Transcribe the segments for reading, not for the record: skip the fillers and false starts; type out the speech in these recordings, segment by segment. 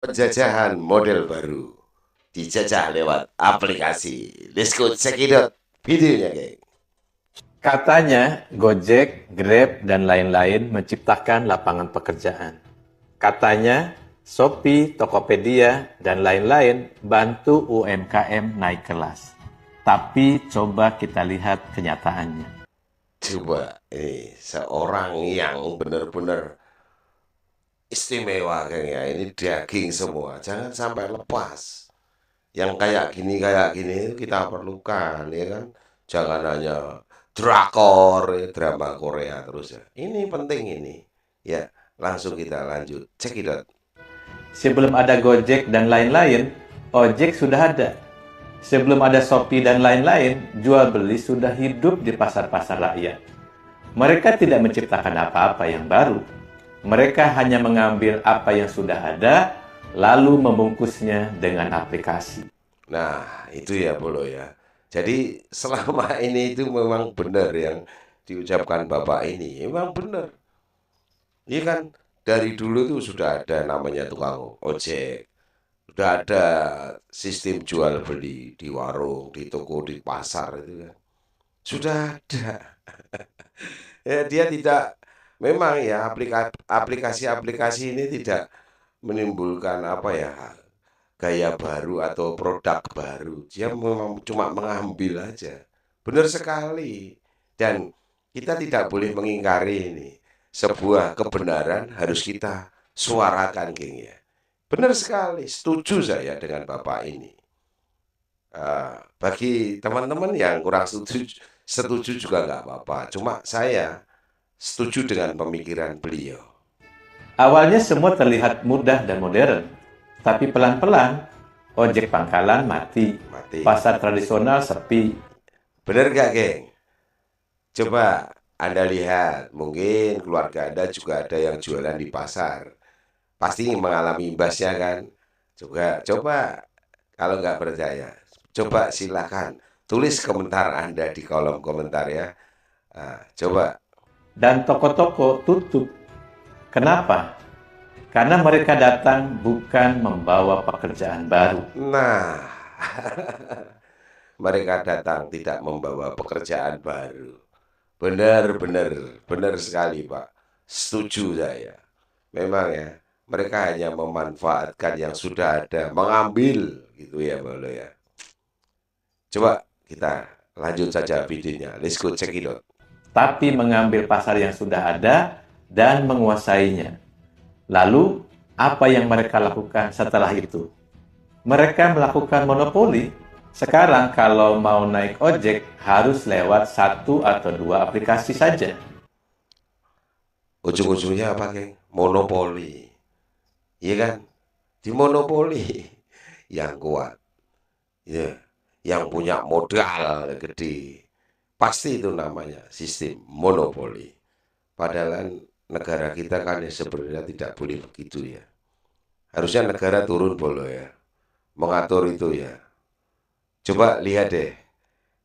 Penjajahan model baru dijajah lewat aplikasi. Let's go check it out videonya, geng. Katanya Gojek, Grab, dan lain-lain menciptakan lapangan pekerjaan. Katanya Shopee, Tokopedia, dan lain-lain bantu UMKM naik kelas. Tapi coba kita lihat kenyataannya. Coba ini seorang yang benar-benar istimewa, geng, ya. Ini daging semua. Jangan sampai lepas. Yang kayak gini itu kita perlukan, ya kan. Jangan hanya drakor, ya, drama Korea terus ya. Ini penting ini. Ya, langsung kita lanjut. Check it out. Sebelum ada Gojek dan lain-lain, ojek sudah ada. Sebelum ada Shopee dan lain-lain, jual beli sudah hidup di pasar-pasar rakyat. Mereka tidak menciptakan apa-apa yang baru. Mereka hanya mengambil apa yang sudah ada, lalu membungkusnya dengan aplikasi. Nah, itu ya Bolo ya. Jadi selama ini itu memang benar yang diucapkan Bapak ini. Memang benar. Ini kan dari dulu tuh sudah ada namanya tukang ojek. Sudah ada sistem jual beli di warung, di toko, di pasar itu kan. Sudah ada. Ya, dia tidak memang ya aplikasi-aplikasi ini tidak menimbulkan apa ya gaya baru atau produk baru. Dia memang cuma mengambil aja. Benar sekali. Dan kita tidak boleh mengingkari ini. Sebuah kebenaran harus kita suarakan, geng ya. Benar sekali. Setuju saya dengan Bapak ini. Bagi teman-teman yang kurang setuju juga nggak apa-apa. Cuma saya setuju dengan pemikiran beliau. Awalnya semua terlihat mudah dan modern, tapi pelan-pelan ojek pangkalan mati, Mati. pasar tradisional sepi. Benar gak, geng? Coba Anda lihat, mungkin keluarga Anda juga ada yang jualan di pasar. Pasti mengalami imbasnya kan? Coba kalau nggak percaya, coba silakan tulis komentar Anda di kolom komentar ya. Coba. Dan toko-toko tutup. Kenapa? Karena mereka datang bukan membawa pekerjaan baru. Nah, mereka datang tidak membawa pekerjaan baru. Benar sekali Pak. Setuju saya. Memang ya, mereka hanya memanfaatkan yang sudah ada, mengambil gitu ya, Bolo ya. Coba kita lanjut saja videonya. Let's go check it out. Tapi mengambil pasar yang sudah ada dan menguasainya. Lalu, apa yang mereka lakukan setelah itu? Mereka melakukan monopoli. Sekarang kalau mau naik ojek harus lewat satu atau dua aplikasi saja. Ujung-ujungnya apa, geng? Monopoli. Iya kan? Dimonopoli yang kuat. Ya, yang punya modal gede. Pasti itu namanya sistem monopoli. Padahal kan negara kita kan ya sebenarnya tidak boleh begitu ya. Harusnya negara turun Bolo ya. Mengatur itu ya. Coba lihat deh.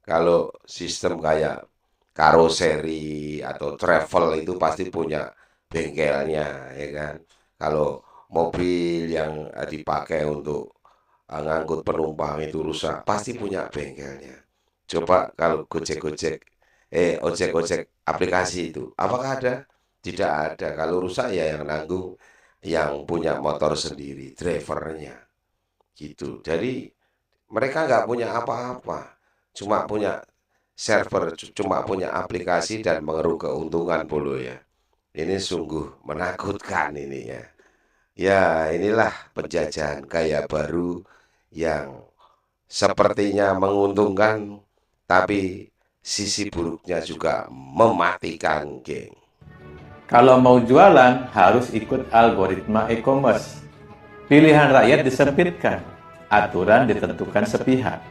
Kalau sistem kayak karoseri atau travel itu pasti punya bengkelnya ya kan. Kalau mobil yang dipakai untuk ngangkut penumpang itu rusak pasti punya bengkelnya. Coba kalau Gojek-Gojek ojek-ojek aplikasi itu apakah ada? Tidak ada. Kalau rusak ya yang nanggung yang punya motor sendiri, drivernya gitu. Jadi mereka nggak punya apa-apa, cuma punya server, cuma punya aplikasi dan mengeruk keuntungan Bolo ya. Ini sungguh menakutkan ini ya. Ya inilah penjajahan gaya baru yang sepertinya menguntungkan, tapi sisi buruknya juga mematikan, geng. Kalau mau jualan, harus ikut algoritma e-commerce. Pilihan rakyat disempitkan, aturan ditentukan sepihak.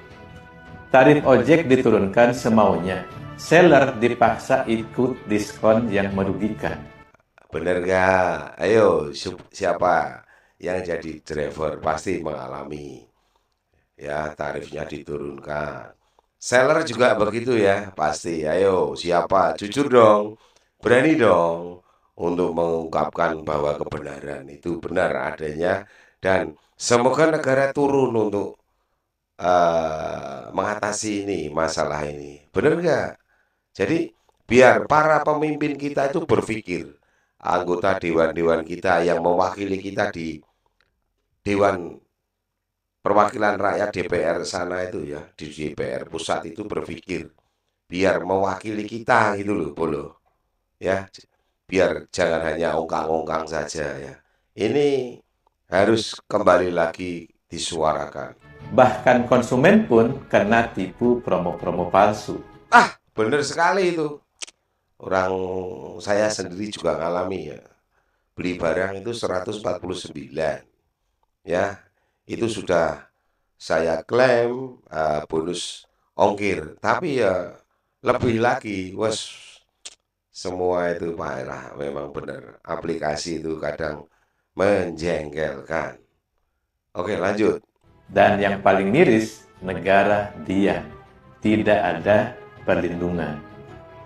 Tarif ojek diturunkan semaunya. Seller dipaksa ikut diskon yang merugikan. Bener gak? Ayo, siapa yang jadi driver pasti mengalami ya tarifnya diturunkan. Seller juga begitu ya, pasti. Ayo, siapa? Jujur dong, berani dong untuk mengungkapkan bahwa kebenaran itu benar adanya Dan semoga negara turun untuk mengatasi ini masalah ini. Benar nggak? Jadi biar para pemimpin kita itu berpikir, anggota dewan-dewan kita yang mewakili kita di Dewan Perwakilan Rakyat DPR sana itu ya, di DPR pusat itu berpikir biar mewakili kita gitu loh, Bolo. Ya, biar jangan hanya ongkang-ongkang saja ya. Ini harus kembali lagi disuarakan. Bahkan konsumen pun kena tipu promo-promo palsu. Benar sekali itu. Orang saya sendiri juga ngalami ya. Beli barang itu 149. Ya, itu sudah saya klaim bonus ongkir. Tapi ya lebih lagi, wes semua itu parah. Memang benar. Aplikasi itu kadang menjengkelkan. Oke, lanjut. Dan yang paling miris, negara diam. Tidak ada perlindungan.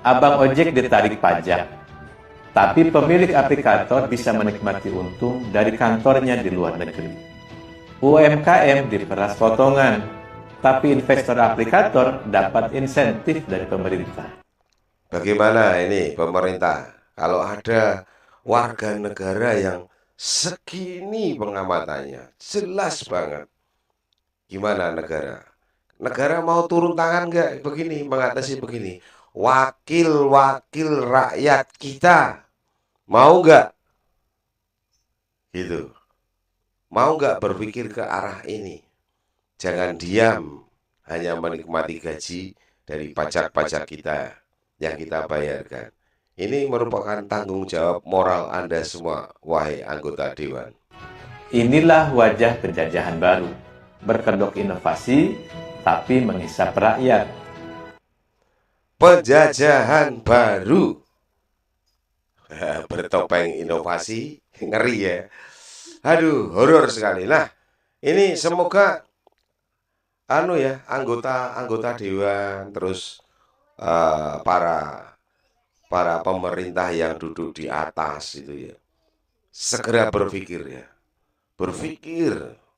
Abang ojek ditarik pajak, tapi pemilik aplikator bisa menikmati untung dari kantornya di luar negeri. UMKM diperas potongan, tapi investor aplikator dapat insentif dari pemerintah. Bagaimana ini pemerintah? Kalau ada warga negara yang segini pengamatannya, jelas banget. Gimana negara? Negara mau turun tangan nggak begini, mengatasi begini? Wakil-wakil rakyat kita mau nggak? Gitu. Mau nggak berpikir ke arah ini? Jangan diam, hanya menikmati gaji dari pajak-pajak kita yang kita bayarkan. Ini merupakan tanggung jawab moral Anda semua, wahai anggota dewan. Inilah wajah penjajahan baru, berkedok inovasi, tapi menghisap rakyat. Penjajahan baru. Bertopeng inovasi, ngeri ya. Aduh, horor sekali. Nah, ini semoga anggota dewan terus para pemerintah yang duduk di atas itu ya segera berpikir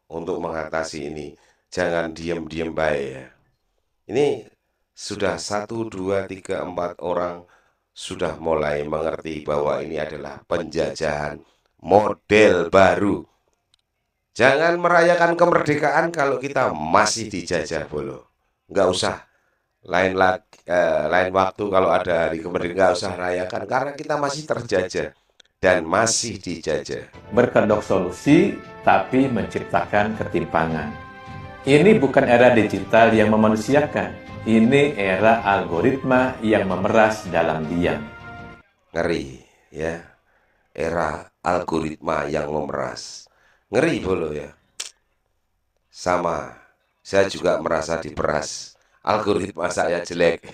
untuk mengatasi ini. Jangan diam-diam baik ya. Ini sudah 1, 2, 3, 4 orang sudah mulai mengerti bahwa ini adalah penjajahan model baru. Jangan merayakan kemerdekaan kalau kita masih dijajah, Bolo. Nggak usah. Lain waktu kalau ada hari kemerdekaan nggak usah rayakan karena kita masih terjajah dan masih dijajah. Berkedok solusi, tapi menciptakan ketimpangan. Ini bukan era digital yang memanusiakan. Ini era algoritma yang memeras dalam diam. Ngeri, ya. Era algoritma yang memeras. Ngeri, Bolo ya. Sama, saya juga merasa diperas. Algoritma saya jelek.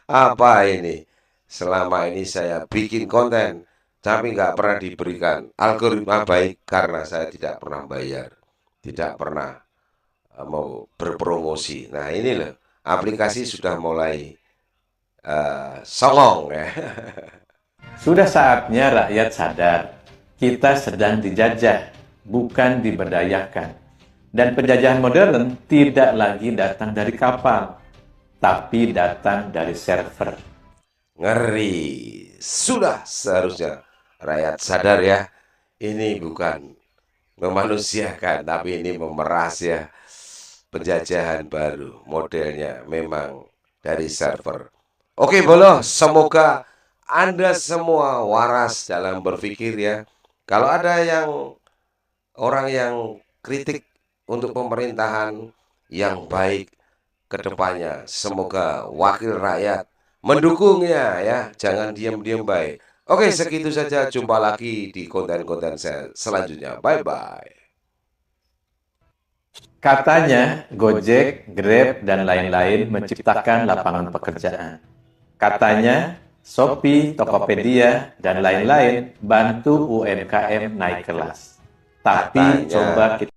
Apa ini? Selama ini saya bikin konten, tapi nggak pernah diberikan algoritma baik karena saya tidak pernah bayar, tidak pernah mau berpromosi. Nah ini loh, aplikasi sudah mulai songong ya. Sudah saatnya rakyat sadar, kita sedang dijajah, bukan diberdayakan. Dan penjajahan modern tidak lagi datang dari kapal, tapi datang dari server. Ngeri. Sudah seharusnya rakyat sadar ya. Ini bukan memanusiakan, tapi ini memeras ya. Penjajahan baru, modelnya memang dari server. Oke, Bolo, semoga Anda semua waras dalam berpikir ya. Kalau ada orang yang kritik untuk pemerintahan yang baik ke depannya, semoga wakil rakyat mendukungnya ya. Jangan diam-diam baik. Oke, segitu saja. Jumpa lagi di konten-konten saya selanjutnya. Bye-bye. Katanya, Gojek, Grab, dan lain-lain menciptakan lapangan pekerjaan. Katanya, Shopee, Tokopedia, dan lain-lain bantu UMKM naik kelas. Tapi Katanya. coba kita